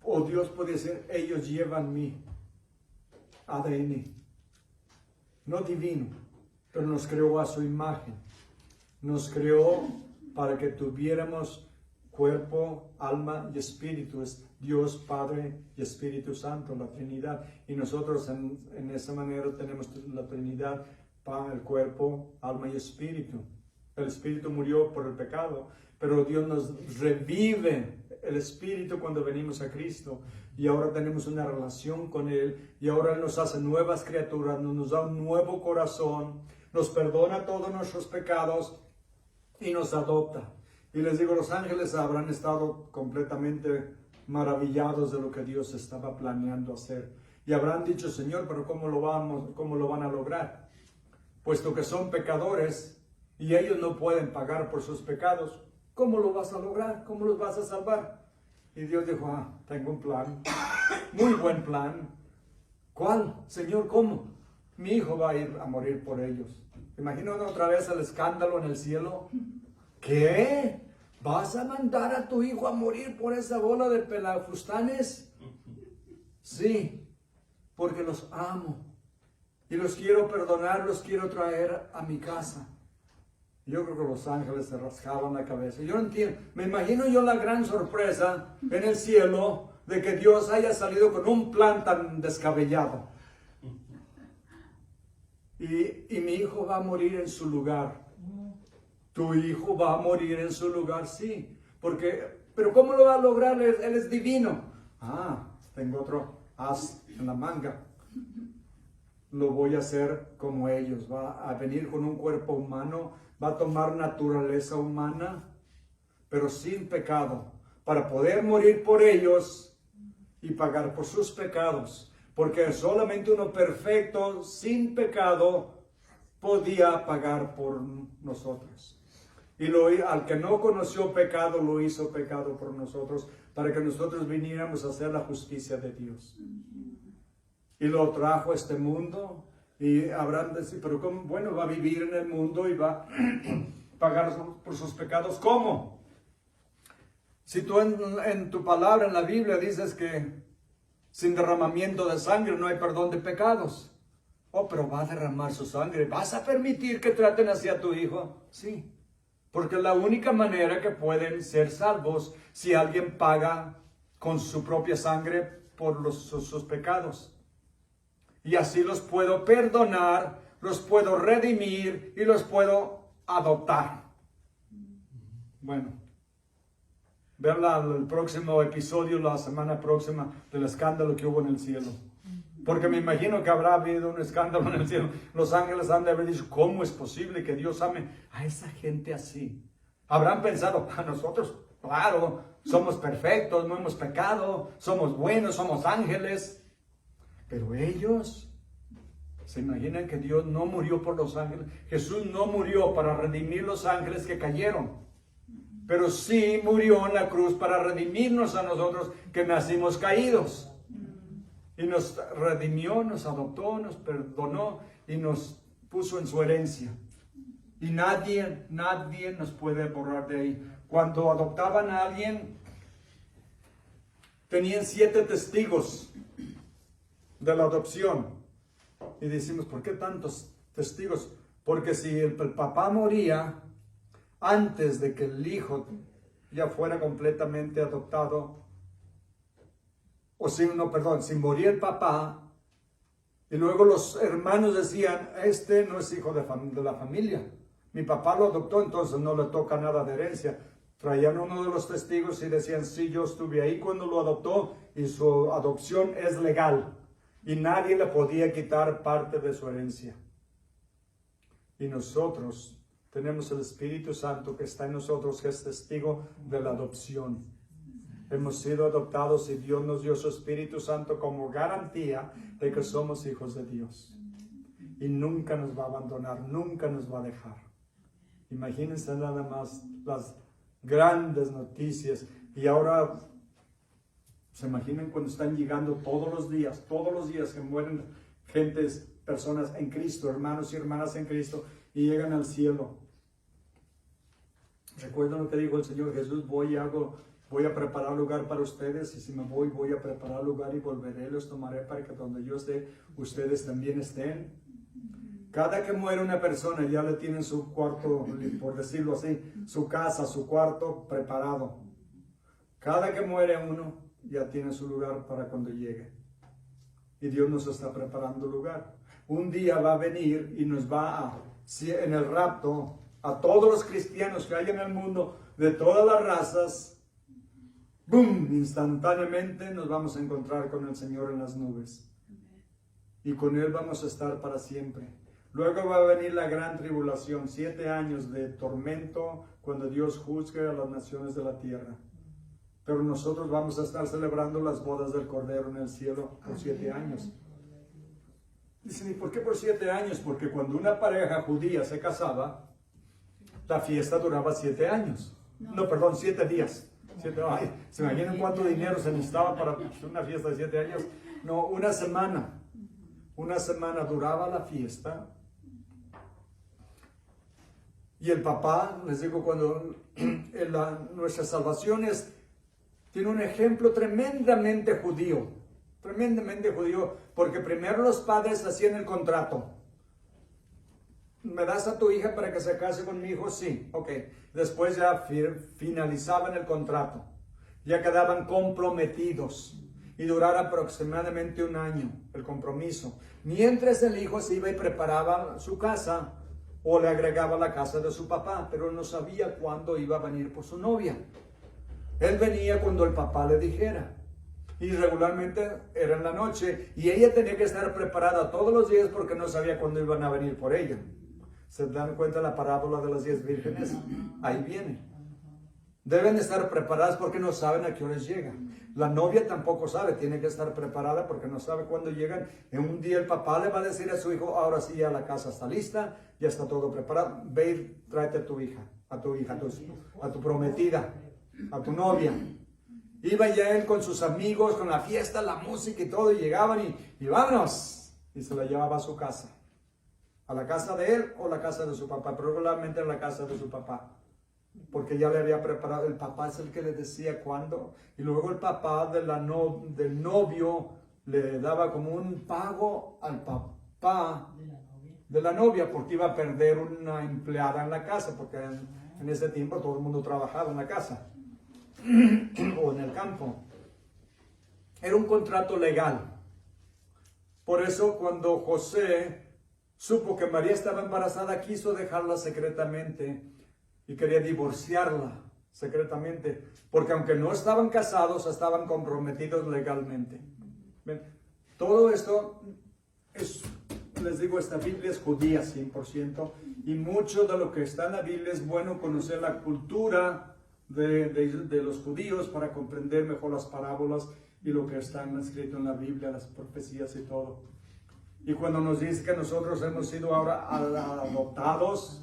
o Dios podría decir, ellos llevan mi ADN, no divino, pero nos creó a su imagen, nos creó para que tuviéramos cuerpo, alma y espíritu. Es Dios Padre y Espíritu Santo, la Trinidad. Y nosotros en esa manera tenemos la Trinidad, el cuerpo, alma y espíritu. El espíritu murió por el pecado, pero Dios nos revive el espíritu cuando venimos a Cristo. Y ahora tenemos una relación con Él. Y ahora Él nos hace nuevas criaturas, nos da un nuevo corazón, nos perdona todos nuestros pecados y nos adopta. Y les digo, los ángeles habrán estado completamente maravillados de lo que Dios estaba planeando hacer. Y habrán dicho, Señor, pero ¿cómo lo van a lograr? Puesto que son pecadores y ellos no pueden pagar por sus pecados, ¿cómo lo vas a lograr? ¿Cómo los vas a salvar? Y Dios dijo, tengo un plan, muy buen plan. ¿Cuál? Señor, ¿cómo? Mi hijo va a ir a morir por ellos. Imagino otra vez el escándalo en el cielo. ¿Qué? ¿Vas a mandar a tu hijo a morir por esa bola de pelafustanes? Sí, porque los amo y los quiero perdonar, los quiero traer a mi casa. Yo creo que los ángeles se rascaban la cabeza. Yo no entiendo, me imagino yo la gran sorpresa en el cielo de que Dios haya salido con un plan tan descabellado. Y mi hijo va a morir en su lugar. Tu hijo va a morir en su lugar, sí. Pero ¿cómo lo va a lograr? Él es divino. Tengo otro as en la manga. Lo voy a hacer como ellos. Va a venir con un cuerpo humano, va a tomar naturaleza humana, pero sin pecado, para poder morir por ellos y pagar por sus pecados, porque solamente uno perfecto, sin pecado, podía pagar por nosotros. Y al que no conoció pecado, lo hizo pecado por nosotros, para que nosotros viniéramos a hacer la justicia de Dios. Y lo trajo a este mundo, y habrán de decir, pero ¿cómo? Bueno, va a vivir en el mundo y va a pagar por sus pecados. ¿Cómo? Si tú en tu palabra, en la Biblia, dices que sin derramamiento de sangre no hay perdón de pecados. Oh, pero va a derramar su sangre. ¿Vas a permitir que traten así a tu hijo? Sí. Porque es la única manera que pueden ser salvos si alguien paga con su propia sangre por sus pecados. Y así los puedo perdonar, los puedo redimir y los puedo adoptar. Bueno, ver el próximo episodio, la semana próxima, del escándalo que hubo en el cielo. Porque me imagino que habrá habido un escándalo en el cielo. Los ángeles han de haber dicho, ¿cómo es posible que Dios ame a esa gente así? Habrán pensado, a nosotros, claro, somos perfectos, no hemos pecado, somos buenos, somos ángeles. Pero ellos se imaginan que Dios no murió por los ángeles. Jesús no murió para redimir los ángeles que cayeron. Pero sí murió en la cruz para redimirnos a nosotros que nacimos caídos. Y nos redimió, nos adoptó, nos perdonó y nos puso en su herencia. Y nadie nos puede borrar de ahí. Cuando adoptaban a alguien, tenían 7 testigos de la adopción. Y decimos, ¿por qué tantos testigos? Porque si el papá moría antes de que el hijo ya fuera completamente adoptado, si moría el papá, y luego los hermanos decían, este no es hijo de la familia, mi papá lo adoptó, entonces no le toca nada de herencia. Traían uno de los testigos y decían, sí, yo estuve ahí cuando lo adoptó y su adopción es legal. Y nadie le podía quitar parte de su herencia. Y nosotros tenemos el Espíritu Santo que está en nosotros, que es testigo de la adopción. Hemos sido adoptados y Dios nos dio su Espíritu Santo como garantía de que somos hijos de Dios. Y nunca nos va a abandonar, nunca nos va a dejar. Imagínense nada más las grandes noticias. Y ahora, ¿se imaginan cuando están llegando todos los días que mueren gentes, personas en Cristo, hermanos y hermanas en Cristo, y llegan al cielo? ¿Recuerdan lo que dijo el Señor Jesús? Voy a preparar lugar para ustedes, y si me voy a preparar lugar y volveré, los tomaré para que donde yo esté, ustedes también estén. Cada que muere una persona ya le tienen su cuarto, por decirlo así, su casa, su cuarto preparado. Cada que muere uno ya tiene su lugar para cuando llegue. Y Dios nos está preparando lugar. Un día va a venir y nos va en el rapto, a todos los cristianos que hay en el mundo, de todas las razas, ¡boom! Instantáneamente nos vamos a encontrar con el Señor en las nubes. Y con Él vamos a estar para siempre. Luego va a venir la gran tribulación, 7 años de tormento cuando Dios juzgue a las naciones de la tierra. Pero nosotros vamos a estar celebrando las bodas del Cordero en el cielo por 7 años. Dicen, ¿y por qué por 7 años? Porque cuando una pareja judía se casaba, la fiesta duraba 7 años. No, perdón, 7 días. ¿Se imaginan cuánto dinero se necesitaba para una fiesta de 7 años? No, una semana. Una semana duraba la fiesta. Y el papá, les digo, cuando nuestra salvación tiene un ejemplo tremendamente judío, porque primero los padres hacían el contrato. ¿Me das a tu hija para que se case con mi hijo? Sí, ok. Después ya finalizaban el contrato, ya quedaban comprometidos y durara aproximadamente 1 año el compromiso. Mientras el hijo se iba y preparaba su casa, o le agregaba la casa de su papá, pero no sabía cuándo iba a venir por su novia. Él venía cuando el papá le dijera. Y regularmente era en la noche. Y ella tenía que estar preparada todos los días porque no sabía cuándo iban a venir por ella. ¿Se dan cuenta la parábola de las 10 vírgenes? Ahí viene. Deben estar preparadas porque no saben a qué horas llegan. La novia tampoco sabe, tiene que estar preparada porque no sabe cuándo llegan. En un día el papá le va a decir a su hijo, ahora sí ya la casa está lista, ya está todo preparado. Ve y tráete a tu hija, a tu prometida, a tu novia. Iba ya él con sus amigos, con la fiesta, la música y todo, y llegaban y vámonos. Y se la llevaba a su casa. A la casa de él o la casa de su papá, probablemente a la casa de su papá. Porque ya le había preparado, el papá es el que le decía cuándo, y luego el papá del novio le daba como un pago al papá de la novia, porque iba a perder una empleada en la casa, porque en ese tiempo todo el mundo trabajaba en la casa, o en el campo. Era un contrato legal. Por eso cuando José supo que María estaba embarazada, quiso dejarla secretamente, y quería divorciarla secretamente, porque aunque no estaban casados, estaban comprometidos legalmente. ¿Ven? Todo esto es, les digo, esta Biblia es judía 100%, y mucho de lo que está en la Biblia es bueno conocer la cultura de los judíos para comprender mejor las parábolas y lo que está escrito en la Biblia, las profecías y todo. Y cuando nos dice que nosotros hemos sido ahora adoptados,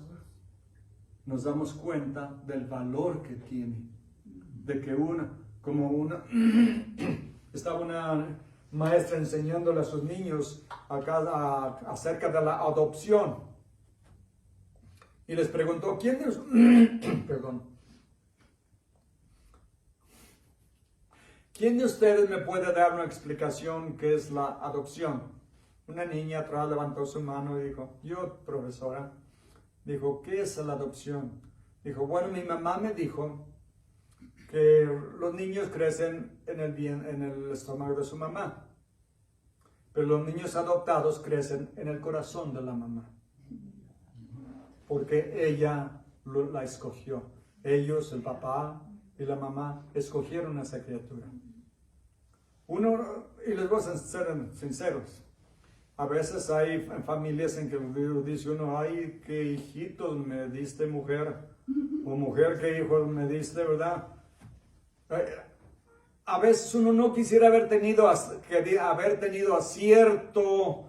nos damos cuenta del valor que tiene, de que estaba una maestra enseñándole a sus niños acerca de la adopción, y les preguntó, ¿quién de ustedes me puede dar una explicación qué es la adopción? Una niña atrás levantó su mano y dijo, yo, profesora. Dijo, ¿qué es la adopción? Dijo, bueno, mi mamá me dijo que los niños crecen en el estómago de su mamá, pero los niños adoptados crecen en el corazón de la mamá, porque ella la escogió. Ellos, el papá y la mamá, escogieron a esa criatura. Y les voy a ser sinceros. A veces hay familias en que dice uno, ay, qué hijitos me diste, mujer, o mujer, qué hijos me diste, ¿verdad? A veces uno no quisiera haber tenido a cierto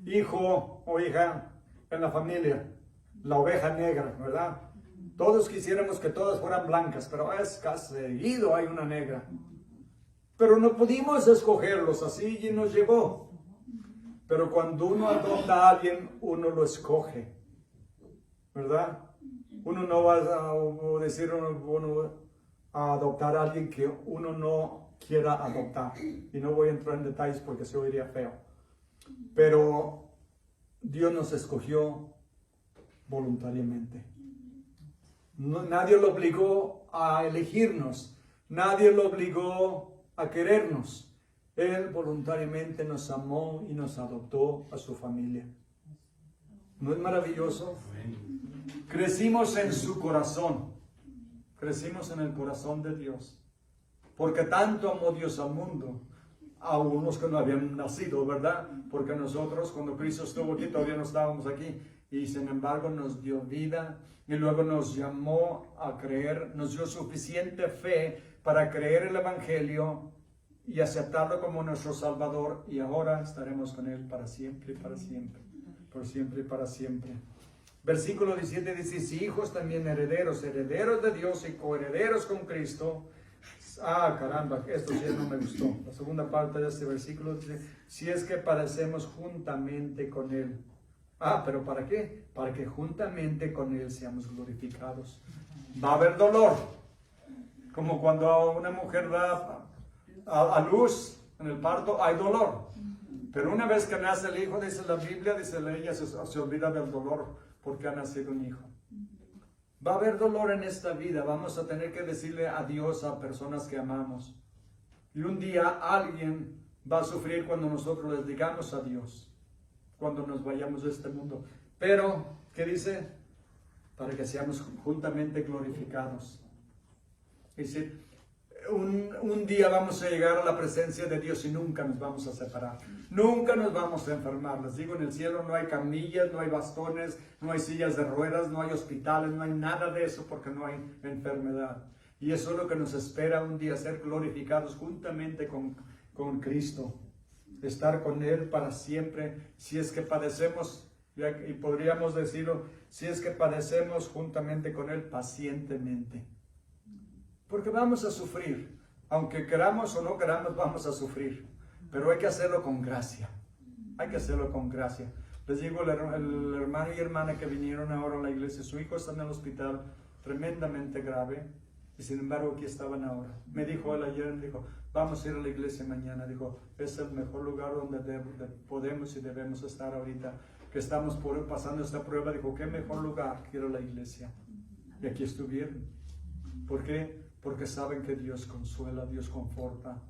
hijo o hija en la familia, la oveja negra, ¿verdad? Todos quisiéramos que todas fueran blancas, pero es casi seguido hay una negra. Pero no pudimos escogerlos, así y nos llegó. Pero cuando uno adopta a alguien, uno lo escoge, ¿verdad? Uno no va a adoptar a alguien que uno no quiera adoptar. Y no voy a entrar en detalles porque se oiría feo. Pero Dios nos escogió voluntariamente. Nadie lo obligó a elegirnos. Nadie lo obligó a querernos. Él voluntariamente nos amó y nos adoptó a su familia. ¿No es maravilloso? Crecimos en su corazón. Crecimos en el corazón de Dios. Porque tanto amó Dios al mundo, a unos que no habían nacido, ¿verdad? Porque nosotros, cuando Cristo estuvo aquí, todavía no estábamos aquí. Y sin embargo nos dio vida y luego nos llamó a creer, nos dio suficiente fe para creer el Evangelio y aceptarlo como nuestro Salvador, y ahora estaremos con Él para siempre y para siempre, por siempre y para siempre. Versículo 17 dice, si hijos también herederos, herederos de Dios y coherederos con Cristo. Ah, caramba, esto sí no me gustó. La segunda parte de este versículo dice, si es que padecemos juntamente con Él. Ah, ¿pero para qué? Para que juntamente con Él seamos glorificados. Va a haber dolor, como cuando una mujer da a luz en el parto, hay dolor. Pero una vez que nace el hijo, dice la Biblia, dice ella se olvida del dolor porque ha nacido un hijo. Va a haber dolor en esta vida, vamos a tener que decirle adiós a personas que amamos. Y un día alguien va a sufrir cuando nosotros les digamos adiós, cuando nos vayamos de este mundo. Pero, ¿qué dice? Para que seamos juntamente glorificados. Es decir, un día vamos a llegar a la presencia de Dios y nunca nos vamos a separar. Nunca nos vamos a enfermar. Les digo, en el cielo no hay camillas, no hay bastones, no hay sillas de ruedas, no hay hospitales, no hay nada de eso porque no hay enfermedad. Y eso es lo que nos espera un día, ser glorificados juntamente con Cristo. Estar con Él para siempre, si es que padecemos, y podríamos decirlo, si es que padecemos juntamente con Él pacientemente. Porque vamos a sufrir, aunque queramos o no queramos, vamos a sufrir, pero hay que hacerlo con gracia, hay que hacerlo con gracia. Les digo, el hermano y hermana que vinieron ahora a la iglesia, su hijo está en el hospital, tremendamente grave, y sin embargo aquí estaban ahora. Me dijo él ayer, dijo, vamos a ir a la iglesia mañana, dijo, es el mejor lugar donde podemos y debemos estar ahorita, que estamos pasando esta prueba. Dijo, qué mejor lugar que ir a la iglesia. Y aquí estuvieron. ¿Por qué? Porque saben que Dios consuela, Dios conforta,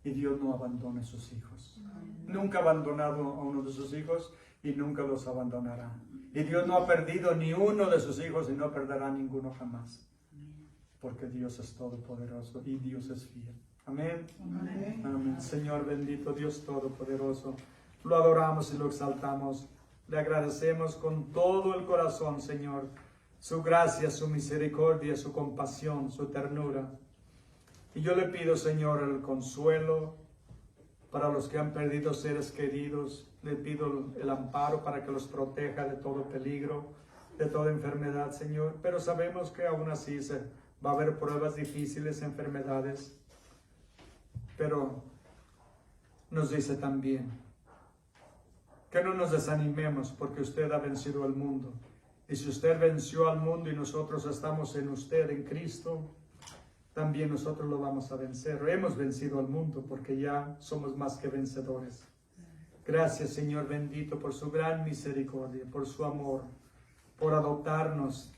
y Dios no abandona a sus hijos. Nunca ha abandonado a uno de sus hijos y nunca los abandonará. Y Dios no ha perdido ni uno de sus hijos y no perderá ninguno jamás. Porque Dios es todopoderoso y Dios es fiel. Amén. Amén. Amén. Señor bendito, Dios todopoderoso, lo adoramos y lo exaltamos. Le agradecemos con todo el corazón, Señor, su gracia, su misericordia, su compasión, su ternura. Y yo le pido, Señor, el consuelo para los que han perdido seres queridos. Le pido el amparo para que los proteja de todo peligro, de toda enfermedad, Señor. Pero sabemos que aún así va a haber pruebas difíciles, enfermedades. Pero nos dice también que no nos desanimemos porque usted ha vencido al mundo. Y si usted venció al mundo y nosotros estamos en usted, en Cristo, también nosotros lo vamos a vencer. Hemos vencido al mundo porque ya somos más que vencedores. Gracias, Señor bendito, por su gran misericordia, por su amor, por adoptarnos,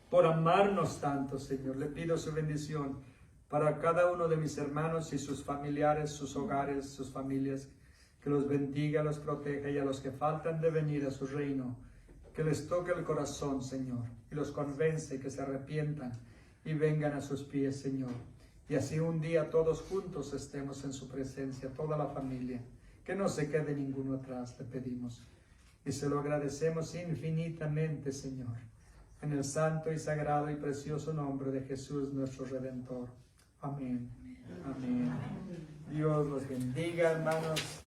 por amarnos tanto, Señor. Le pido su bendición para cada uno de mis hermanos y sus familiares, sus hogares, sus familias. Que los bendiga, los proteja, y a los que faltan de venir a su reino, que les toque el corazón, Señor, y los convence que se arrepientan y vengan a sus pies, Señor. Y así un día todos juntos estemos en su presencia, toda la familia. Que no se quede ninguno atrás, le pedimos. Y se lo agradecemos infinitamente, Señor, en el santo y sagrado y precioso nombre de Jesús, nuestro Redentor. Amén. Amén. Dios los bendiga, hermanos.